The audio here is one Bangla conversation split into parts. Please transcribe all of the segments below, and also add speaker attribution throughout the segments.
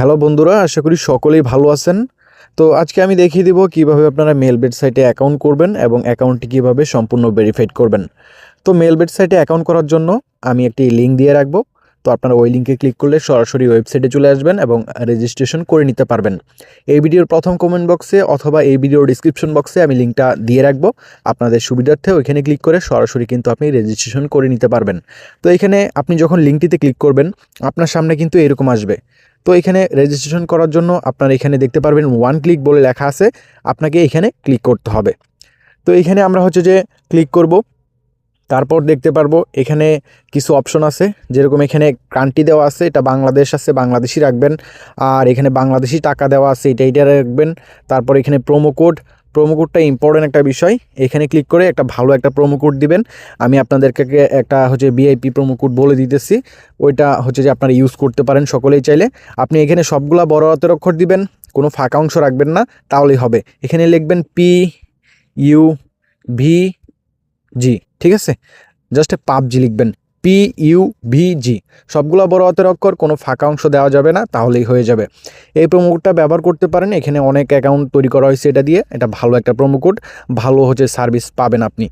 Speaker 1: হ্যালো বন্ধুরা, আশা করি সকলেই ভালো আছেন। তো আজকে আমি দেখিয়ে দিব কিভাবে আপনারা মেলবেট সাইটে অ্যাকাউন্ট করবেন এবং অ্যাকাউন্টটি কিভাবে সম্পূর্ণ ভেরিফাইড করবেন। তো মেলবেট সাইটে অ্যাকাউন্ট করার জন্য আমি একটি লিঙ্ক দিয়ে রাখবো। তো আপনারা ওই লিঙ্কে ক্লিক করলে সরাসরি ওয়েবসাইটে চলে আসবেন এবং রেজিস্ট্রেশন করে নিতে পারবেন। এই ভিডিওর প্রথম কমেন্ট বক্সে অথবা এই ভিডিওর ডিসক্রিপশন বক্সে আমি লিঙ্কটা দিয়ে রাখবো। আপনাদের সুবিধার্থে ওইখানে ক্লিক করে সরাসরি কিন্তু আপনি রেজিস্ট্রেশন করে নিতে পারবেন। তো এখানে আপনি যখন লিঙ্কটিতে ক্লিক করবেন আপনার সামনে কিন্তু এরকম আসবে। তো এখানে রেজিস্ট্রেশন করার জন্য আপনারা এখানে দেখতে পারবেন ওয়ান ক্লিক বলে লেখা আছে, আপনাকে এখানে ক্লিক করতে হবে। তো এখানে আমরা যে ক্লিক করব, তারপর দেখতে পারবো এখানে কিছু অপশন আছে, যেরকম এখানে কান্ট্রি দেওয়া আছে, এটা বাংলাদেশ আছে, বাংলাদেশি রাখবেন। আর এখানে বাংলাদেশি টাকা দেওয়া আছে, এটা রাখবেন। তারপর এখানে প্রোমো কোডটা ইম্পর্টেন্ট একটা বিষয়। এখানে ক্লিক করে একটা ভালো একটা প্রোমো কোড দিবেন। আমি আপনাদেরকে একটা ভিআইপি প্রোমো কোড বলে দিতেছি, ওইটা যে আপনারা ইউজ করতে পারেন সকলেই চাইলে। আপনি এখানে সবগুলা বড় হাতের অক্ষর দিবেন, কোনো ফাঁকা অংশ রাখবেন না, তাহলেই হবে। এখানে লিখবেন PUBG, ঠিক আছে? জাস্ট পাবজি লিখবেন, PUBG, সবগুলো বড় হাতের অক্ষর, কোনো ফাঁকা অংশ দেওয়া যাবে না, তাহলেই হয়ে যাবে। এই প্রোমো কোডটা ব্যবহার করতে পারেন। এখানে অনেক অ্যাকাউন্ট তৈরি করা হয়েছে এটা দিয়ে, এটা ভালো একটা প্রোমো কোড, ভালো সার্ভিস পাবেন আপনি।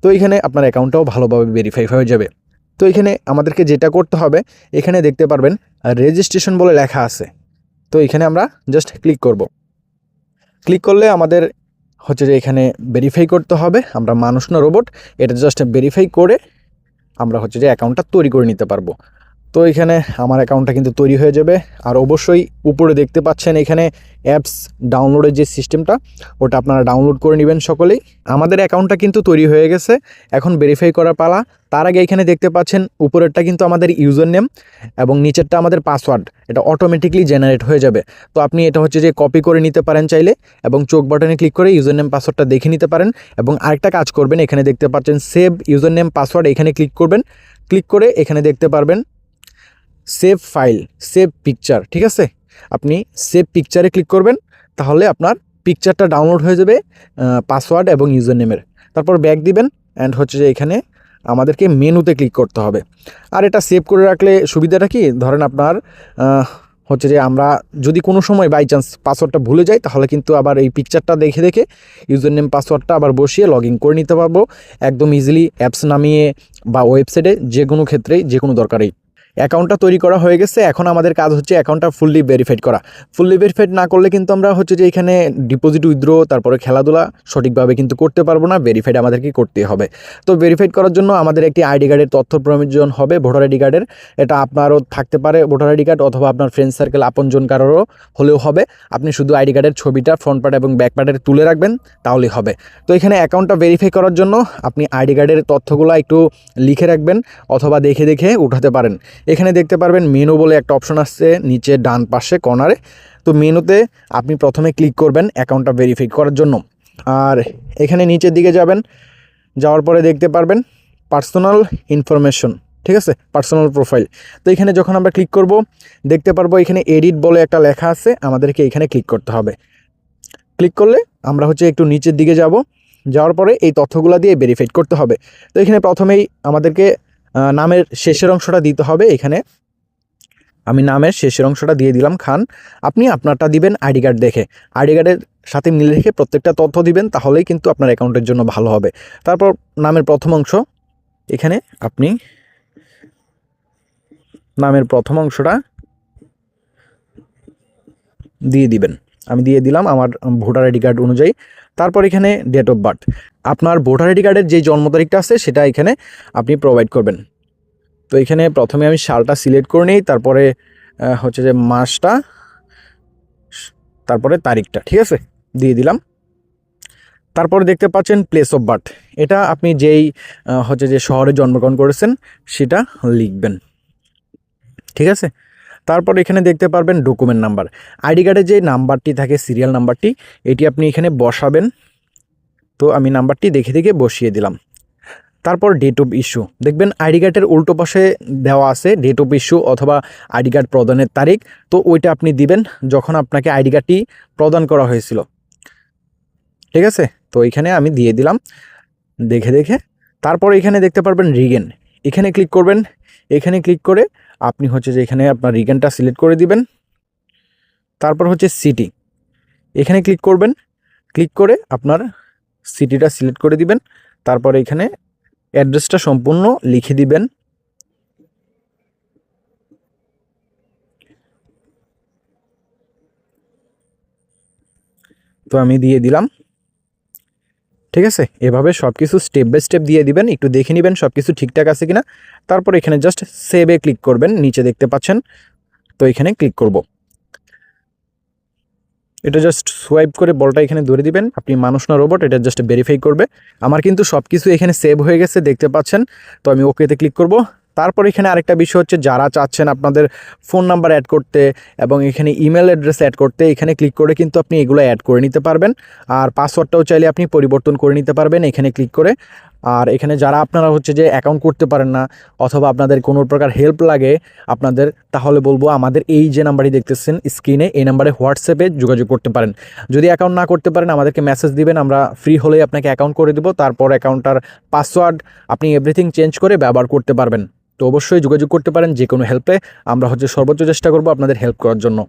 Speaker 1: তো এখানে আপনার অ্যাকাউন্টটাও ভালোভাবে ভেরিফাই হয়ে যাবে। তো এখানে আমাদেরকে যেটা করতে হবে, এখানে দেখতে পারবেন রেজিস্ট্রেশন বলে লেখা আছে। তো এখানে আমরা জাস্ট ক্লিক করব। ক্লিক করলে আমাদের এখানে ভেরিফাই করতে হবে, আমরা মানুষ না রোবট, এটা জাস্ট ভেরিফাই করে আমরা অ্যাকাউন্টটা তৈরি করে নিতে পারবো। তো এখানে আমার অ্যাকাউন্টটা কিন্তু তৈরি হয়ে যাবে। আর অবশ্যই উপরে দেখতে পাচ্ছেন এখানে অ্যাপস ডাউনলোডের যে সিস্টেমটা, ওটা আপনারা ডাউনলোড করে নেবেন সকলেই। আমাদের অ্যাকাউন্টটা কিন্তু তৈরি হয়ে গেছে, এখন ভেরিফাই করার পালা। তার আগে এখানে দেখতে পাচ্ছেন উপরেরটা কিন্তু আমাদের ইউজার নেম এবং নিচেরটা আমাদের পাসওয়ার্ড, এটা অটোমেটিকলি জেনারেট হয়ে যাবে। তো আপনি এটা কপি করে নিতে পারেন চাইলে, এবং চোখ বাটনে ক্লিক করে ইউজার নেম পাসওয়ার্ডটা দেখে নিতে পারেন। এবং আরেকটা কাজ করবেন, এখানে দেখতে পাচ্ছেন সেভ ইউজার নেম পাসওয়ার্ড, এখানে ক্লিক করবেন। ক্লিক করে এখানে দেখতে পারবেন সেভ ফাইল, সেভ পিকচার, ঠিক আছে? আপনি সেভ পিকচারে ক্লিক করবেন, তাহলে আপনার পিকচারটা ডাউনলোড হয়ে যাবে পাসওয়ার্ড এবং ইউজার নেমের। তারপর ব্যাক দিবেন অ্যান্ড এখানে আমাদেরকে মেনুতে ক্লিক করতে হবে। আর এটা সেভ করে রাখলে সুবিধাটা কি, ধরেন আপনার আমরা যদি কোনো সময় বাই চান্স পাসওয়ার্ডটা ভুলে যাই, তাহলে কিন্তু আবার এই পিকচারটা দেখে দেখে ইউজার নেম পাসওয়ার্ডটা আবার বসিয়ে লগ ইন করে নিতে পারবো একদম ইজিলি, অ্যাপস নামিয়ে বা ওয়েবসাইটে, যে কোনো ক্ষেত্রেই, যে কোনো দরকারেই। অ্যাকাউন্টটা তৈরি করা হয়ে গেছে, এখন আমাদের কাজ অ্যাকাউন্টটা ফুললি ভেরিফাইড করা। ফুললি ভেরিফাইড না করলে কিন্তু আমরা এখানে ডিপোজিট, উইথড্র, তারপরে খেলাধুলা সঠিকভাবে কিন্তু করতে পারবো না। ভেরিফাইড আমাদেরকে করতে হবে। তো ভেরিফাইড করার জন্য আমাদের একটি আইডি কার্ডের তথ্য প্রয়োজন হবে, ভোটার আইডি কার্ডের। এটা আপনারও থাকতে পারে ভোটার আইডি কার্ড, অথবা আপনার ফ্রেন্ড সার্কেল আপনজন কারোরও হলেও হবে। আপনি শুধু আইডি কার্ডের ছবিটা ফ্রন্ট পার্ট এবং ব্যাক পার্টের তুলে রাখবেন, তাহলেই হবে। তো এখানে অ্যাকাউন্টটা ভেরিফাই করার জন্য আপনি আইডি কার্ডের তথ্যগুলো একটু লিখে রাখবেন, অথবা দেখে দেখে উঠাতে পারেন। এখানে দেখতে পারবেন মেনু বলে একটা অপশন আসছে নিচে ডান পাশে কর্নারে। তো মেনুতে আপনি প্রথমে ক্লিক করবেন অ্যাকাউন্টটা ভেরিফাই করার জন্য। আর এখানে নিচের দিকে যাবেন, যাওয়ার পরে দেখতে পারবেন পার্সোনাল ইনফরমেশন, ঠিক আছে? Personal profile. তো এখানে যখন আমরা ক্লিক করব, দেখতে পারবো এখানে এডিট বলে একটা লেখা আছে, আমাদেরকে এখানে ক্লিক করতে হবে। ক্লিক করলে আমরা একটু নিচের দিকে যাব, যাওয়ার পরে এই তথ্যগুলো দিয়ে ভেরিফাইড করতে হবে। তো এখানে প্রথমেই আমাদেরকে নামের শেষের অংশটা দিতে হবে। এখানে আমি নামের শেষের অংশটা দিয়ে দিলাম খান। আপনি আপনারটা দিবেন আইডি কার্ড দেখে, আইডি কার্ডের সাথে মিল রেখে প্রত্যেকটা তথ্য দিবেন, তাহলেই কিন্তু আপনার অ্যাকাউন্টের জন্য ভালো হবে। তারপর নামের প্রথম অংশ, এখানে আপনি নামের প্রথম অংশটা দিয়ে দিবেন। আমি দিয়ে দিলাম আমার ভোটার আইডি কার্ড অনুযায়ী। তারপর এখানে ডেট অফ বার্থ, আপনার ভোটার আইডি কার্ডের যে জন্ম তারিখটা আছে সেটা এখানে আপনি প্রোভাইড করবেন। তো এখানে প্রথমে আমি সালটা সিলেক্ট করে নিই, তারপরে মাসটা, তারপরে তারিখটা, ঠিক আছে, দিয়ে দিলাম। তারপরে দেখতে পাচ্ছেন প্লেস অফ বার্থ, এটা আপনি যেই শহরে জন্মগ্রহণ করেছেন সেটা লিখবেন, ঠিক আছে। তারপর এখানে দেখতে পারবেন ডকুমেন্ট নাম্বার, আইডি কার্ডে যে নাম্বারটি থাকে, সিরিয়াল নাম্বারটি, এটি আপনি এখানে বসাবেন। তো আমি নাম্বারটি দেখে দেখে বসিয়ে দিলাম। তারপর ডেট অফ ইস্যু, দেখবেন আইডি কার্ডের উল্টো পাশে দেওয়া আছে ডেট অফ ইস্যু অথবা আইডি কার্ড প্রদানের তারিখ। তো ওইটা আপনি দিবেন যখন আপনাকে আইডি কার্ডটি প্রদান করা হয়েছিল, ঠিক আছে। তো এখানে আমি দিয়ে দিলাম দেখে দেখে। তারপর এখানে দেখতে পারবেন রিগেন, এখানে ক্লিক করবেন। এখানে ক্লিক করে আপনি এখানে আপনার রিগেনটা সিলেক্ট করে দিবেন। তারপর হচ্ছে সিটি, এখানে ক্লিক করবেন। ক্লিক করে আপনার সিটিটা সিলেক্ট করে দিবেন। তারপর এখানে অ্যাড্রেসটা সম্পূর্ণ লিখে দিবেন। তো আমি দিয়ে দিলাম। ঠিক আছে, এভাবে সব কিছু স্টেপ বাই স্টেপ দিয়ে দিবেন, একটু দেখে নেবেন সব কিছু ঠিকঠাক আছে কিনা। তারপর এখানে জাস্ট সেভে ক্লিক করবেন, নিচে দেখতে পাচ্ছেন। তো এখানে ক্লিক করব। এটা জাস্ট সোয়াইপ করে বলটা এখানে ধরে দিবেন। আপনি মানুষ না রোবট, এটা জাস্ট ভেরিফাই করবে। আমার কিন্তু সব কিছু এখানে সেভ হয়ে গেছে, দেখতে পাচ্ছেন। তো আমি ওকেতে ক্লিক করব। তারপর এখানে আরেকটা বিষয় হচ্ছে, যারা চাচ্ছেন আপনাদের ফোন নাম্বার অ্যাড করতে এবং এখানে ইমেল অ্যাড্রেস অ্যাড করতে, এখানে ক্লিক করে কিন্তু আপনি এগুলো অ্যাড করে নিতে পারবেন। আর পাসওয়ার্ডটাও চাইলে আপনি পরিবর্তন করে নিতে পারবেন এখানে ক্লিক করে। আর এখানে যারা আপনারা হচ্ছে যে অ্যাকাউন্ট করতে পারেন না অথবা আপনাদের কোনো প্রকার হেল্প লাগে আপনাদের, তাহলে বলবো আমাদের এই যে নাম্বারটি দেখতেছেন স্ক্রিনে, এই নাম্বারে হোয়াটসঅ্যাপে যোগাযোগ করতে পারেন। যদি অ্যাকাউন্ট না করতে পারেন আমাদেরকে মেসেজ দিবেন, আমরা ফ্রি হলেই আপনাকে অ্যাকাউন্ট করে দেবো। তারপর অ্যাকাউন্টটার পাসওয়ার্ড আপনি এভরিথিং চেঞ্জ করে ব্যবহার করতে পারবেন। তো অবশ্যই যোগাযোগ করতে পারেন যে কোনো হেল্পে, আমরা হচ্ছে সর্বোচ্চ চেষ্টা করব আপনাদের হেল্প করার জন্য।